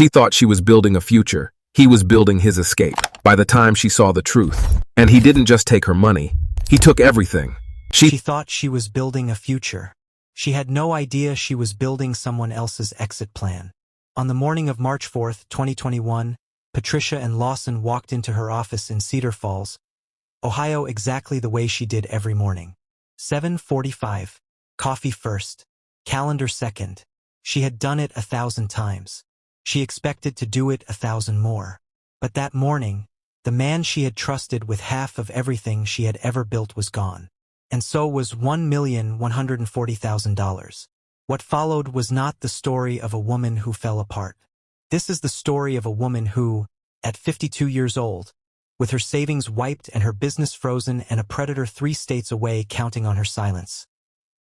She thought she was building a future. He was building his escape. By the time she saw the truth. And he didn't just take her money. He took everything. She thought she was building a future. She had no idea she was building someone else's exit plan. On the morning of March 4, 2021, Patricia and Lawson walked into her office in Cedar Falls, Ohio, exactly the way she did every morning. 7:45. Coffee first. Calendar second. She had done it 1,000 times. She expected to do it 1,000 more. But that morning, the man she had trusted with half of everything she had ever built was gone. And so was $1,140,000. What followed was not the story of a woman who fell apart. This is the story of a woman who, at 52 years old, with her savings wiped and her business frozen and a predator 3 states away counting on her silence,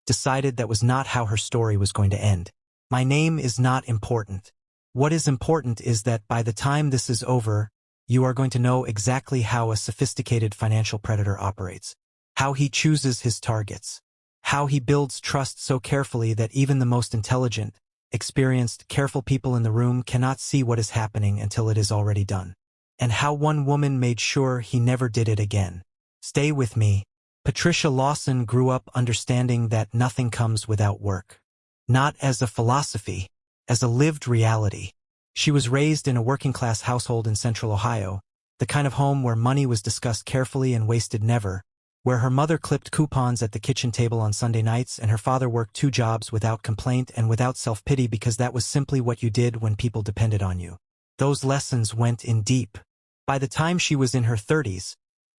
decided that was not how her story was going to end. My name is not important. What is important is that by the time this is over, you are going to know exactly how a sophisticated financial predator operates, how he chooses his targets, how he builds trust so carefully that even the most intelligent, experienced, careful people in the room cannot see what is happening until it is already done, and how one woman made sure he never did it again. Stay with me. Patricia Lawson grew up understanding that nothing comes without work. Not as a philosophy, as a lived reality. She was raised in a working-class household in central Ohio, the kind of home where money was discussed carefully and wasted never, where her mother clipped coupons at the kitchen table on Sunday nights and her father worked 2 jobs without complaint and without self-pity because that was simply what you did when people depended on you. Those lessons went in deep. By the time she was in her 30s,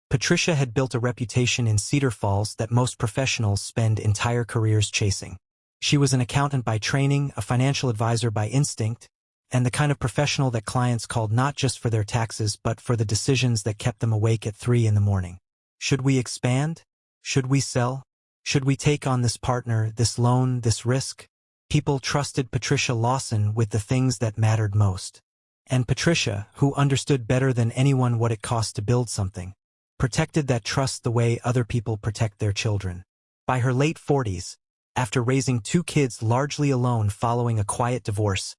Patricia had built a reputation in Cedar Falls that most professionals spend entire careers chasing. She was an accountant by training, a financial advisor by instinct, and the kind of professional that clients called not just for their taxes but for the decisions that kept them awake at 3 in the morning. Should we expand? Should we sell? Should we take on this partner, this loan, this risk? People trusted Patricia Lawson with the things that mattered most. And Patricia, who understood better than anyone what it cost to build something, protected that trust the way other people protect their children. By her late 40s, after raising 2 kids largely alone following a quiet divorce,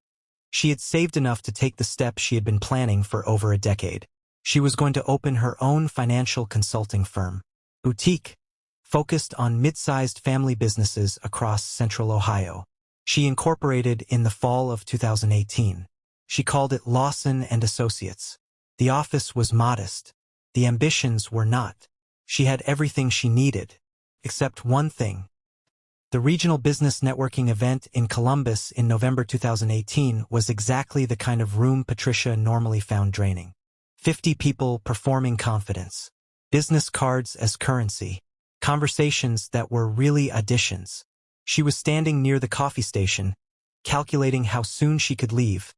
she had saved enough to take the step she had been planning for over a decade. She was going to open her own financial consulting firm, boutique, focused on mid-sized family businesses across central Ohio. She incorporated in the fall of 2018. She called it Lawson and Associates. The office was modest. The ambitions were not. She had everything she needed, except one thing. The regional business networking event in Columbus in November 2018 was exactly the kind of room Patricia normally found draining. 50 people performing confidence. Business cards as currency. Conversations that were really auditions. She was standing near the coffee station, calculating how soon she could leave,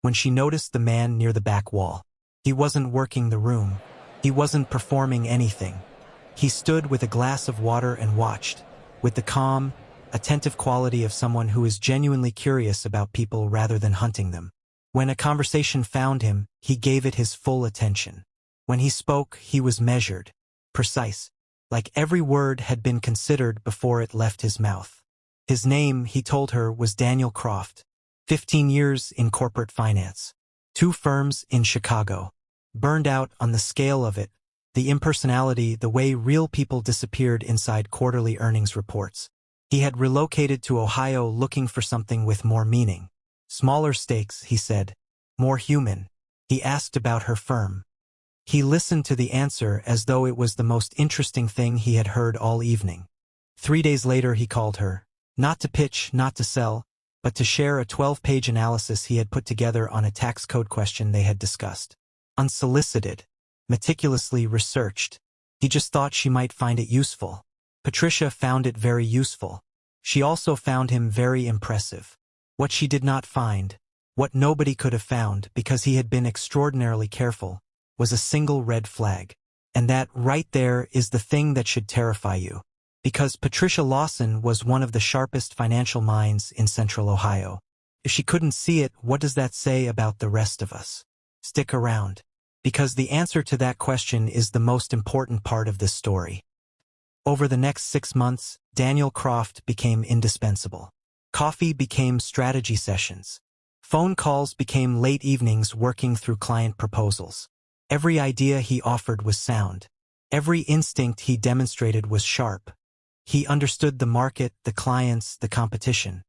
when she noticed the man near the back wall. He wasn't working the room. He wasn't performing anything. He stood with a glass of water and watched, with the calm, attentive quality of someone who is genuinely curious about people rather than hunting them. When a conversation found him, he gave it his full attention. When he spoke, he was measured, precise, like every word had been considered before it left his mouth. His name, he told her, was Daniel Croft. 15 years in corporate finance. 2 firms in Chicago. Burned out on the scale of it, the impersonality, the way real people disappeared inside quarterly earnings reports. He had relocated to Ohio looking for something with more meaning. Smaller stakes, he said. More human. He asked about her firm. He listened to the answer as though it was the most interesting thing he had heard all evening. 3 days later he called her, not to pitch, not to sell, but to share a 12-page analysis he had put together on a tax code question they had discussed. Unsolicited, meticulously researched. He just thought she might find it useful. Patricia found it very useful. She also found him very impressive. What she did not find, what nobody could have found because he had been extraordinarily careful, was a single red flag. And that right there is the thing that should terrify you. Because Patricia Lawson was one of the sharpest financial minds in central Ohio. If she couldn't see it, what does that say about the rest of us? Stick around. Because the answer to that question is the most important part of this story. Over the next 6 months, Daniel Croft became indispensable. Coffee became strategy sessions. Phone calls became late evenings working through client proposals. Every idea he offered was sound. Every instinct he demonstrated was sharp. He understood the market, the clients, the competition.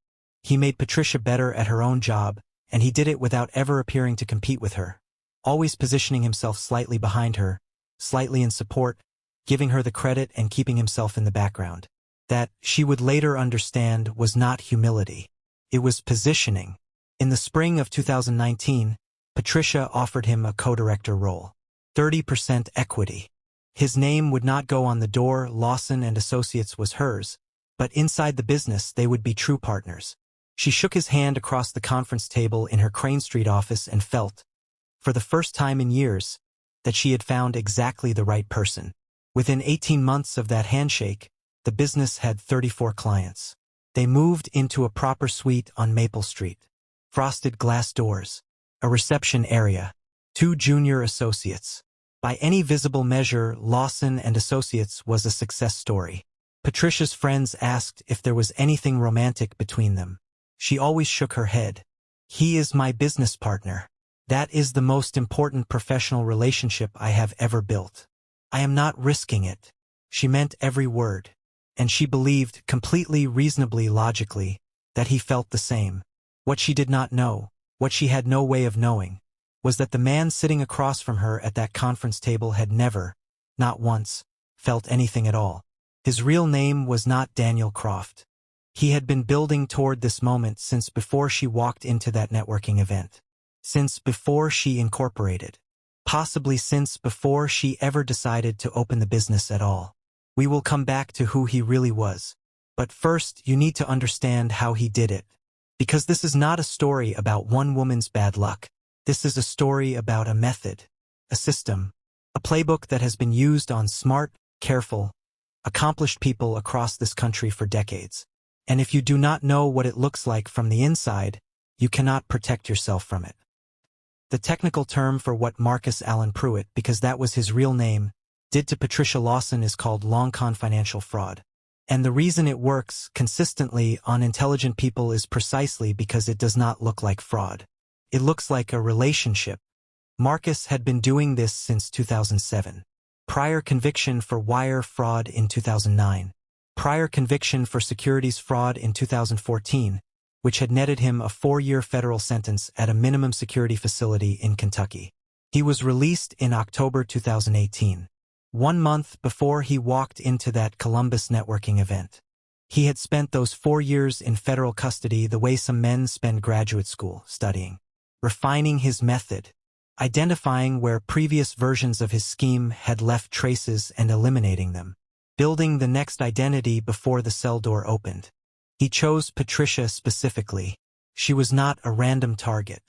He made Patricia better at her own job, and he did it without ever appearing to compete with her. Always positioning himself slightly behind her, slightly in support, giving her the credit and keeping himself in the background. That, she would later understand, was not humility. It was positioning. In the spring of 2019, Patricia offered him a co-director role. 30% equity. His name would not go on the door. Lawson and Associates was hers, but inside the business they would be true partners. She shook his hand across the conference table in her Crane Street office and felt, for the first time in years, that she had found exactly the right person. Within 18 months of that handshake, the business had 34 clients. They moved into a proper suite on Maple Street. Frosted glass doors. A reception area. 2 junior associates. By any visible measure, Lawson and Associates was a success story. Patricia's friends asked if there was anything romantic between them. She always shook her head. He is my business partner. That is the most important professional relationship I have ever built. I am not risking it. She meant every word. And she believed, completely reasonably logically, that he felt the same. What she did not know, what she had no way of knowing, was that the man sitting across from her at that conference table had never, not once, felt anything at all. His real name was not Daniel Croft. He had been building toward this moment since before she walked into that networking event. Since before she incorporated. Possibly since before she ever decided to open the business at all. We will come back to who he really was. But first, you need to understand how he did it. Because this is not a story about one woman's bad luck. This is a story about a method, a system, a playbook that has been used on smart, careful, accomplished people across this country for decades. And if you do not know what it looks like from the inside, you cannot protect yourself from it. The technical term for what Marcus Allen Pruitt, because that was his real name, did to Patricia Lawson is called long-con financial fraud. And the reason it works consistently on intelligent people is precisely because it does not look like fraud. It looks like a relationship. Marcus had been doing this since 2007. Prior conviction for wire fraud in 2009. Prior conviction for securities fraud in 2014, which had netted him a 4-year federal sentence at a minimum security facility in Kentucky. He was released in October 2018. 1 month before he walked into that Columbus networking event. He had spent those 4 years in federal custody the way some men spend graduate school, studying, refining his method, identifying where previous versions of his scheme had left traces and eliminating them, building the next identity before the cell door opened. He chose Patricia specifically. She was not a random target.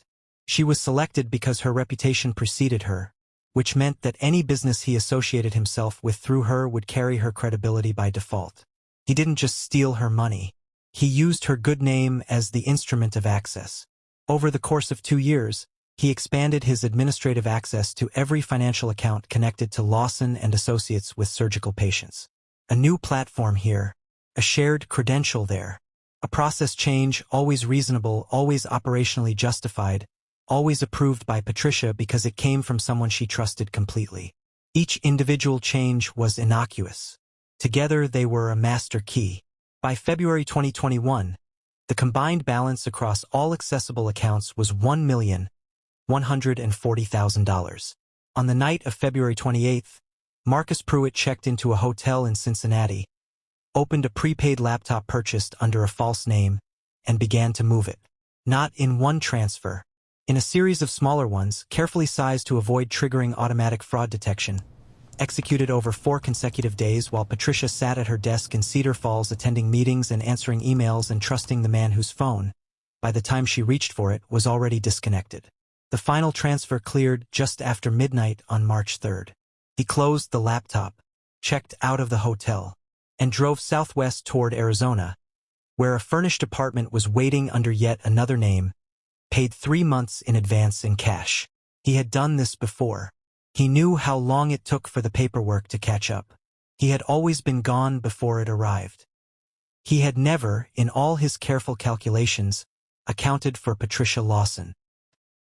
She was selected because her reputation preceded her, which meant that any business he associated himself with through her would carry her credibility by default. He didn't just steal her money. He used her good name as the instrument of access. Over the course of 2 years, he expanded his administrative access to every financial account connected to Lawson and Associates with surgical patients. A new platform here, a shared credential there, a process change always reasonable, always operationally justified, always approved by Patricia because it came from someone she trusted completely. Each individual change was innocuous. Together they were a master key. By February 2021, the combined balance across all accessible accounts was $1,140,000. On the night of February 28th, Marcus Pruitt checked into a hotel in Cincinnati, opened a prepaid laptop purchased under a false name, and began to move it. Not in one transfer. In a series of smaller ones, carefully sized to avoid triggering automatic fraud detection, executed over 4 consecutive days while Patricia sat at her desk in Cedar Falls attending meetings and answering emails and trusting the man whose phone, by the time she reached for it, was already disconnected. The final transfer cleared just after midnight on March 3rd. He closed the laptop, checked out of the hotel, and drove southwest toward Arizona, where a furnished apartment was waiting under yet another name, paid 3 months in advance in cash. He had done this before. He knew how long it took for the paperwork to catch up. He had always been gone before it arrived. He had never, in all his careful calculations, accounted for Patricia Lawson.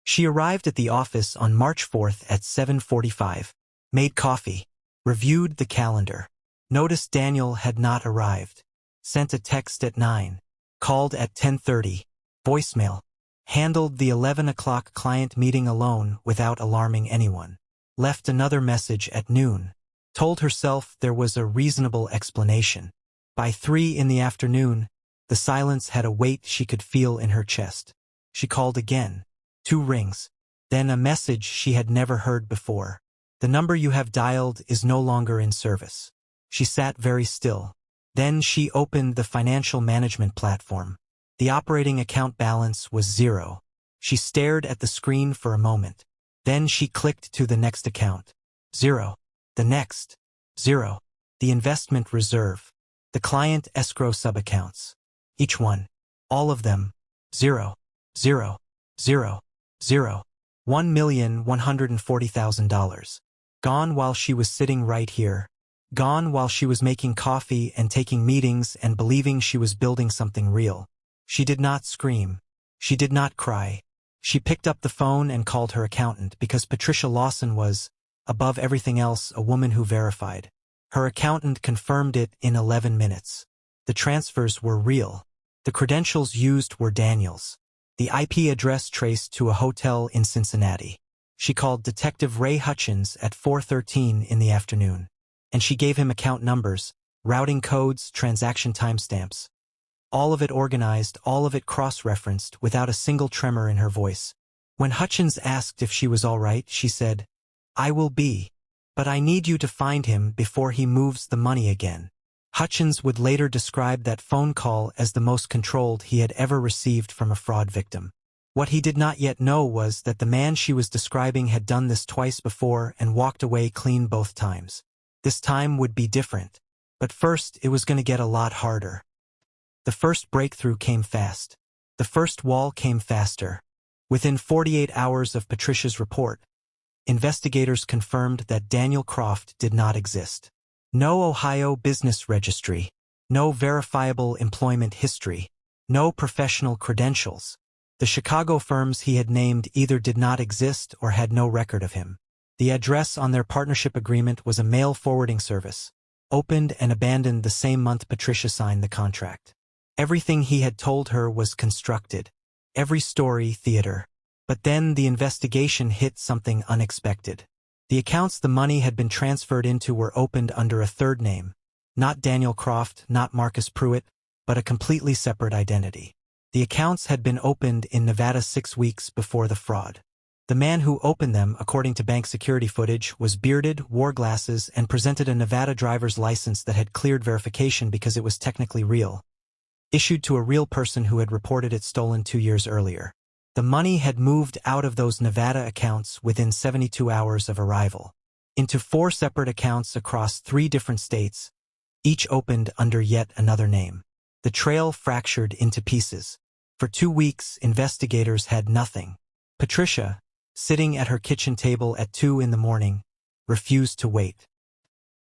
She arrived at the office on March 4th at 7:45, made coffee, reviewed the calendar, noticed Daniel had not arrived, sent a text at 9, called at 10:30, voicemail, handled the 11 o'clock client meeting alone without alarming anyone, left another message at noon, told herself there was a reasonable explanation. By 3 in the afternoon, the silence had a weight she could feel in her chest. She called again. 2 rings. Then a message she had never heard before. The number you have dialed is no longer in service. She sat very still. Then she opened the financial management platform. The operating account balance was 0. She stared at the screen for a moment. Then she clicked to the next account. 0. The next. 0. The investment reserve. The client escrow subaccounts. Each one. All of them. 0. 0. 0. 0. $1,140,000. Gone while she was sitting right here. Gone while she was making coffee and taking meetings and believing she was building something real. She did not scream. She did not cry. She picked up the phone and called her accountant because Patricia Lawson was, above everything else, a woman who verified. Her accountant confirmed it in 11 minutes. The transfers were real. The credentials used were Daniel's. The IP address traced to a hotel in Cincinnati. She called Detective Ray Hutchins at 4:13 in the afternoon, and she gave him account numbers, routing codes, transaction timestamps. All of it organized, all of it cross-referenced, without a single tremor in her voice. When Hutchins asked if she was all right, she said, "I will be, but I need you to find him before he moves the money again." Hutchins would later describe that phone call as the most controlled he had ever received from a fraud victim. What he did not yet know was that the man she was describing had done this twice before and walked away clean both times. This time would be different, but first it was going to get a lot harder. The first breakthrough came fast. The first wall came faster. Within 48 hours of Patricia's report, investigators confirmed that Daniel Croft did not exist. No Ohio business registry, no verifiable employment history, no professional credentials. The Chicago firms he had named either did not exist or had no record of him. The address on their partnership agreement was a mail forwarding service, opened and abandoned the same month Patricia signed the contract. Everything he had told her was constructed, every story theater. But then the investigation hit something unexpected. The accounts the money had been transferred into were opened under a third name, not Daniel Croft, not Marcus Pruitt, but a completely separate identity. The accounts had been opened in Nevada 6 weeks before the fraud. The man who opened them, according to bank security footage, was bearded, wore glasses, and presented a Nevada driver's license that had cleared verification because it was technically real, issued to a real person who had reported it stolen 2 years earlier. The money had moved out of those Nevada accounts within 72 hours of arrival, into 4 separate accounts across 3 different states, each opened under yet another name. The trail fractured into pieces. For 2 weeks, investigators had nothing. Patricia, sitting at her kitchen table at 2 in the morning, refused to wait.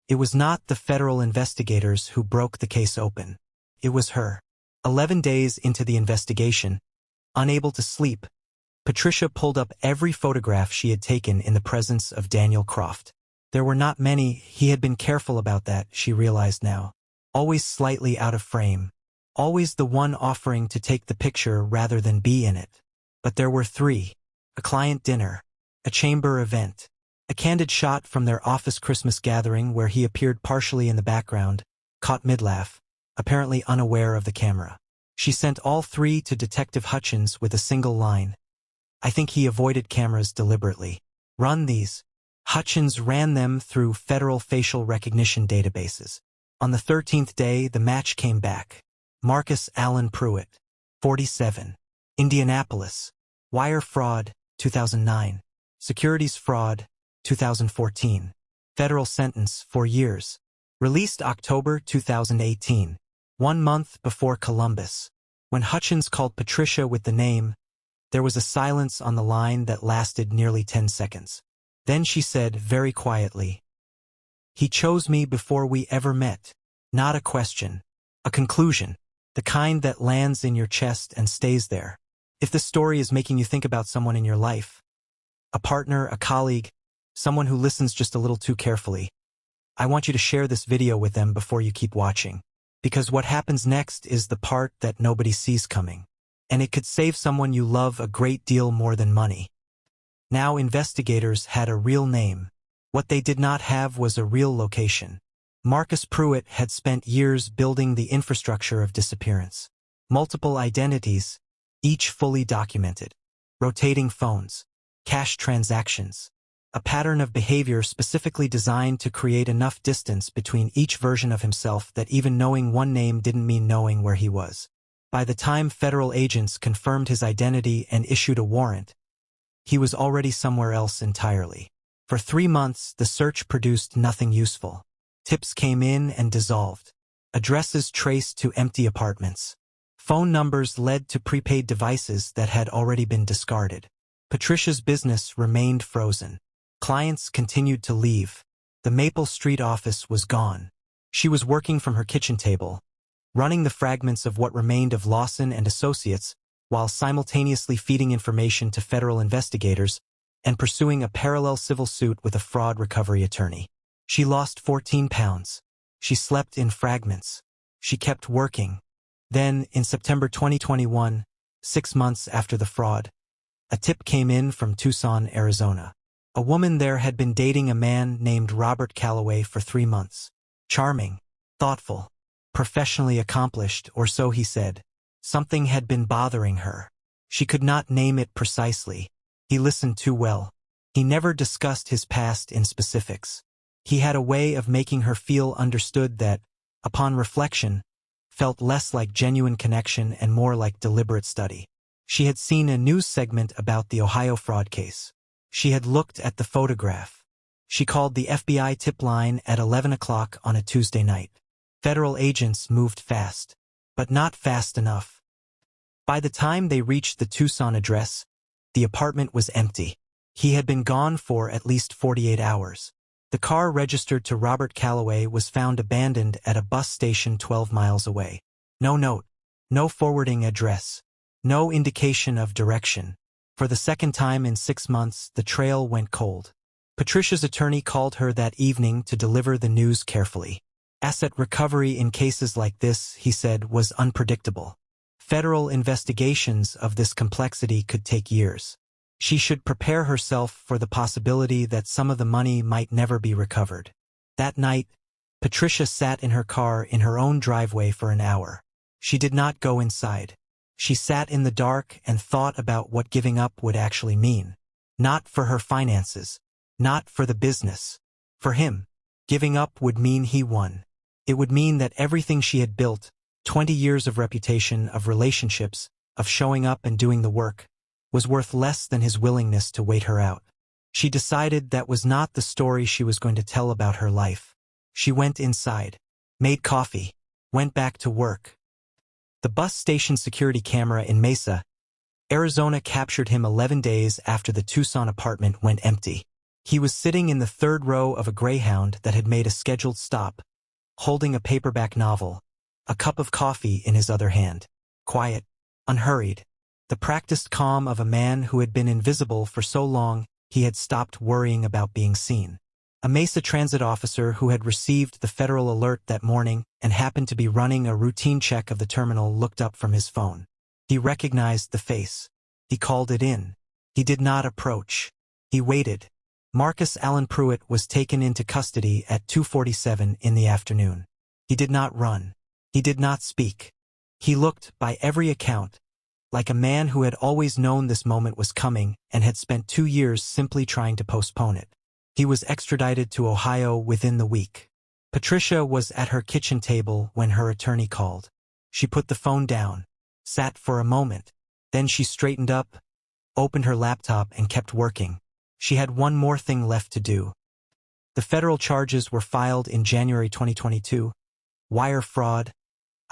It was not the federal investigators who broke the case open. It was her. 11 days into the investigation, unable to sleep, Patricia pulled up every photograph she had taken in the presence of Daniel Croft. There were not many. He had been careful about that, she realized now. Always slightly out of frame. Always the one offering to take the picture rather than be in it. But there were 3. A client dinner. A chamber event. A candid shot from their office Christmas gathering where he appeared partially in the background, caught mid-laugh, apparently unaware of the camera. She sent all 3 to Detective Hutchins with a single line. "I think he avoided cameras deliberately. Run these." Hutchins ran them through federal facial recognition databases. On the 13th day, the match came back. Marcus Allen Pruitt, 47. Indianapolis. Wire fraud, 2009. Securities fraud, 2014. Federal sentence, 4 years. Released October 2018. 1 month before Columbus. When Hutchins called Patricia with the name, there was a silence on the line that lasted nearly 10 seconds. Then she said very quietly, "He chose me before we ever met." Not a question. A conclusion. The kind that lands in your chest and stays there. If this story is making you think about someone in your life, a partner, a colleague, someone who listens just a little too carefully, I want you to share this video with them before you keep watching. Because what happens next is the part that nobody sees coming. And it could save someone you love a great deal more than money. Now investigators had a real name. What they did not have was a real location. Marcus Pruitt had spent years building the infrastructure of disappearance. Multiple identities, each fully documented. Rotating phones, cash transactions. A pattern of behavior specifically designed to create enough distance between each version of himself that even knowing one name didn't mean knowing where he was. By the time federal agents confirmed his identity and issued a warrant, he was already somewhere else entirely. For 3 months, the search produced nothing useful. Tips came in and dissolved. Addresses traced to empty apartments. Phone numbers led to prepaid devices that had already been discarded. Patricia's business remained frozen. Clients continued to leave. The Maple Street office was gone. She was working from her kitchen table, running the fragments of what remained of Lawson and Associates, while simultaneously feeding information to federal investigators and pursuing a parallel civil suit with a fraud recovery attorney. She lost 14 pounds. She slept in fragments. She kept working. Then, in September 2021, 6 months after the fraud, a tip came in from Tucson, Arizona. A woman there had been dating a man named Robert Calloway for 3 months. Charming, thoughtful, professionally accomplished, or so he said. Something had been bothering her. She could not name it precisely. He listened too well. He never discussed his past in specifics. He had a way of making her feel understood that, upon reflection, felt less like genuine connection and more like deliberate study. She had seen a news segment about the Ohio fraud case. She had looked at the photograph. She called the FBI tip line at 11 o'clock on a Tuesday night. Federal agents moved fast, but not fast enough. By the time they reached the Tucson address, the apartment was empty. He had been gone for at least 48 hours. The car registered to Robert Calloway was found abandoned at a bus station 12 miles away. No note, no forwarding address, no indication of direction. For the second time in 6 months, the trail went cold. Patricia's attorney called her that evening to deliver the news carefully. Asset recovery in cases like this, he said, was unpredictable. Federal investigations of this complexity could take years. She should prepare herself for the possibility that some of the money might never be recovered. That night, Patricia sat in her car in her own driveway for an hour. She did not go inside. She sat in the dark and thought about what giving up would actually mean. Not for her finances, not for the business. For him, giving up would mean he won. It would mean that everything she had built, 20 years of reputation, of relationships, of showing up and doing the work, was worth less than his willingness to wait her out. She decided that was not the story she was going to tell about her life. She went inside, made coffee, went back to work. The bus station security camera in Mesa, Arizona captured him 11 days after the Tucson apartment went empty. He was sitting in the third row of a Greyhound that had made a scheduled stop, holding a paperback novel, a cup of coffee in his other hand. Quiet, unhurried. The practiced calm of a man who had been invisible for so long he had stopped worrying about being seen. A Mesa Transit officer who had received the federal alert that morning and happened to be running a routine check of the terminal looked up from his phone. He recognized the face. He called it in. He did not approach. He waited. Marcus Allen Pruitt was taken into custody at 2:47 in the afternoon. He did not run. He did not speak. He looked, by every account, like a man who had always known this moment was coming and had spent 2 years simply trying to postpone it. He was extradited to Ohio within the week. Patricia was at her kitchen table when her attorney called. She put the phone down, sat for a moment. Then she straightened up, opened her laptop and kept working. She had one more thing left to do. The federal charges were filed in January 2022. Wire fraud,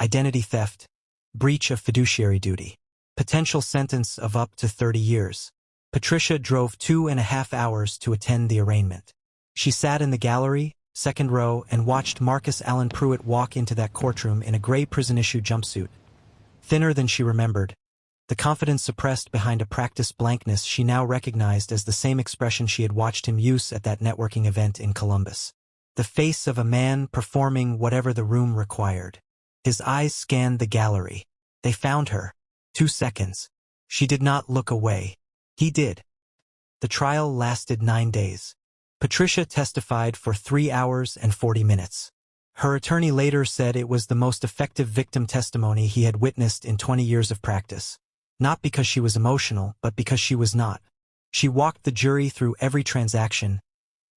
identity theft, breach of fiduciary duty. Potential sentence of up to 30 years. Patricia drove 2.5 hours to attend the arraignment. She sat in the gallery, second row, and watched Marcus Allen Pruitt walk into that courtroom in a gray prison-issue jumpsuit. Thinner than she remembered, The confidence suppressed behind a practiced blankness she now recognized as the same expression she had watched him use at that networking event in Columbus. The face of a man performing whatever the room required. His eyes scanned the gallery. They found her. 2 seconds. She did not look away. He did. The trial lasted 9 days. Patricia testified for 3 hours and 40 minutes. Her attorney later said it was the most effective victim testimony he had witnessed in 20 years of practice. Not because she was emotional, but because she was not. She walked the jury through every transaction,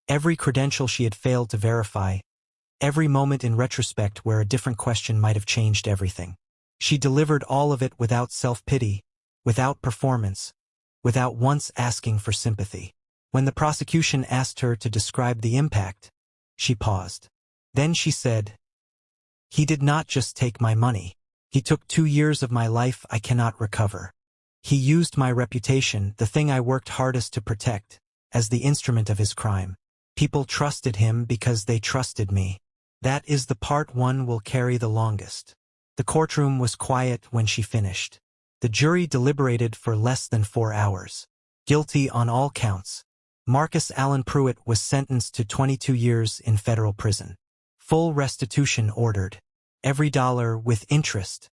every credential she had failed to verify, every moment in retrospect where a different question might have changed everything. She delivered all of it without self-pity, without performance, without once asking for sympathy. When the prosecution asked her to describe the impact, she paused. Then she said, "He did not just take my money. He took 2 years of my life I cannot recover. He used my reputation, the thing I worked hardest to protect, as the instrument of his crime. People trusted him because they trusted me. That is the part one will carry the longest." The courtroom was quiet when she finished. The jury deliberated for less than 4 hours. Guilty on all counts. Marcus Allen Pruitt was sentenced to 22 years in federal prison. Full restitution ordered. Every dollar with interest.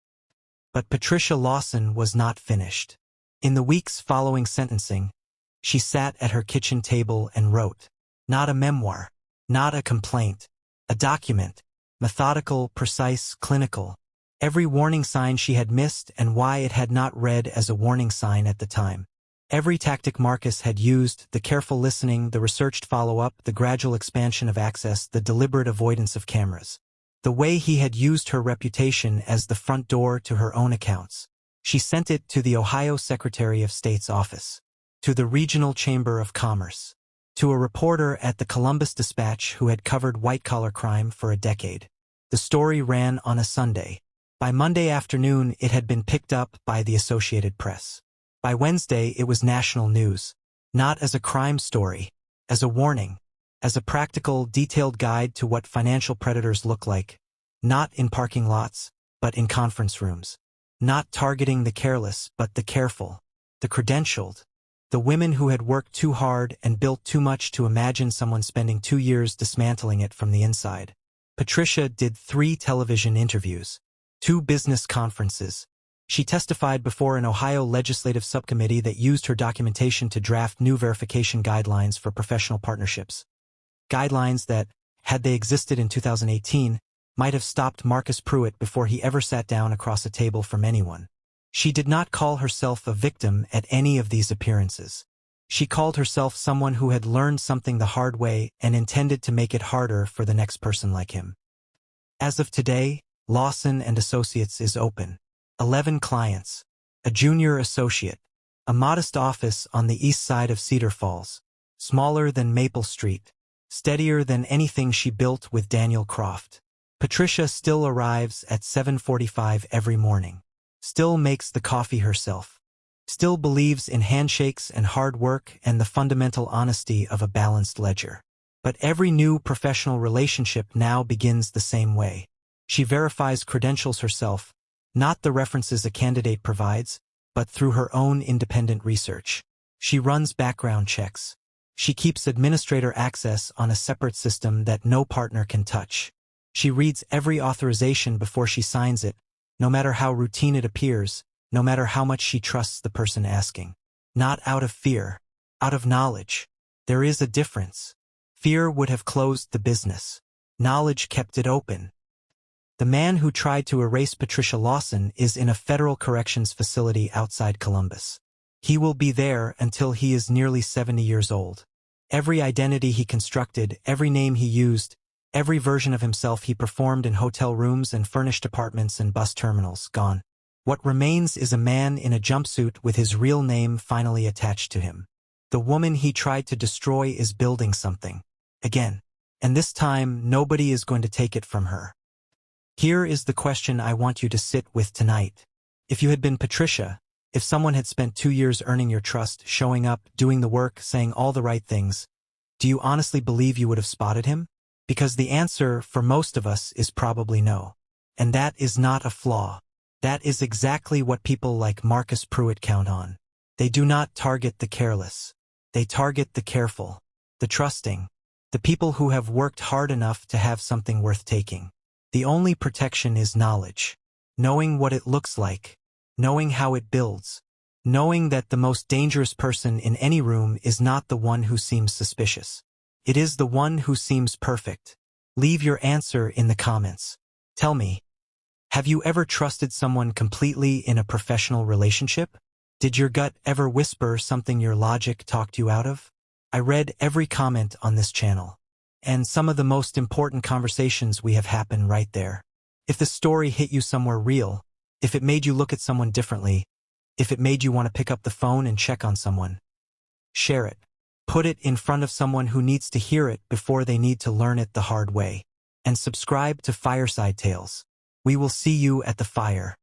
But Patricia Lawson was not finished. In the weeks following sentencing, she sat at her kitchen table and wrote. Not a memoir, not a complaint, a document, methodical, precise, clinical. Every warning sign she had missed and why it had not read as a warning sign at the time. Every tactic Marcus had used, the careful listening, the researched follow-up, the gradual expansion of access, the deliberate avoidance of cameras. The way he had used her reputation as the front door to her own accounts. She sent it to the Ohio Secretary of State's office, to the Regional Chamber of Commerce, to a reporter at the Columbus Dispatch who had covered white-collar crime for a decade. The story ran on a Sunday. By Monday afternoon, it had been picked up by the Associated Press. By Wednesday, it was national news, not as a crime story, as a warning, as a practical, detailed guide to what financial predators look like, not in parking lots, but in conference rooms, not targeting the careless, but the careful, the credentialed, the women who had worked too hard and built too much to imagine someone spending 2 years dismantling it from the inside. Patricia did 3 television interviews, 2 business conferences. She testified before an Ohio legislative subcommittee that used her documentation to draft new verification guidelines for professional partnerships. Guidelines that, had they existed in 2018, might have stopped Marcus Pruitt before he ever sat down across a table from anyone. She did not call herself a victim at any of these appearances. She called herself someone who had learned something the hard way and intended to make it harder for the next person like him. As of today, Lawson and Associates is open. 11 clients, a junior associate, a modest office on the east side of Cedar Falls, smaller than Maple Street, steadier than anything she built with Daniel Croft. Patricia still arrives at 7:45 every morning, still makes the coffee herself, still believes in handshakes and hard work and the fundamental honesty of a balanced ledger. But every new professional relationship now begins the same way. She verifies credentials herself, not the references a candidate provides, but through her own independent research. She runs background checks. She keeps administrator access on a separate system that no partner can touch. She reads every authorization before she signs it, no matter how routine it appears, no matter how much she trusts the person asking. Not out of fear, out of knowledge. There is a difference. Fear would have closed the business. Knowledge kept it open. The man who tried to erase Patricia Lawson is in a federal corrections facility outside Columbus. He will be there until he is nearly 70 years old. Every identity he constructed, every name he used, every version of himself he performed in hotel rooms and furnished apartments and bus terminals, gone. What remains is a man in a jumpsuit with his real name finally attached to him. The woman he tried to destroy is building something. Again. And this time, nobody is going to take it from her. Here is the question I want you to sit with tonight. If you had been Patricia, if someone had spent 2 years earning your trust, showing up, doing the work, saying all the right things, do you honestly believe you would have spotted him? Because the answer, for most of us, is probably no. And that is not a flaw. That is exactly what people like Marcus Pruitt count on. They do not target the careless. They target the careful, the trusting, the people who have worked hard enough to have something worth taking. The only protection is knowledge. Knowing what it looks like. Knowing how it builds. Knowing that the most dangerous person in any room is not the one who seems suspicious. It is the one who seems perfect. Leave your answer in the comments. Tell me, have you ever trusted someone completely in a professional relationship? Did your gut ever whisper something your logic talked you out of? I read every comment on this channel, and some of the most important conversations we have happened right there. If the story hit you somewhere real, if it made you look at someone differently, if it made you want to pick up the phone and check on someone, share it. Put it in front of someone who needs to hear it before they need to learn it the hard way. And subscribe to Fireside Tales. We will see you at the fire.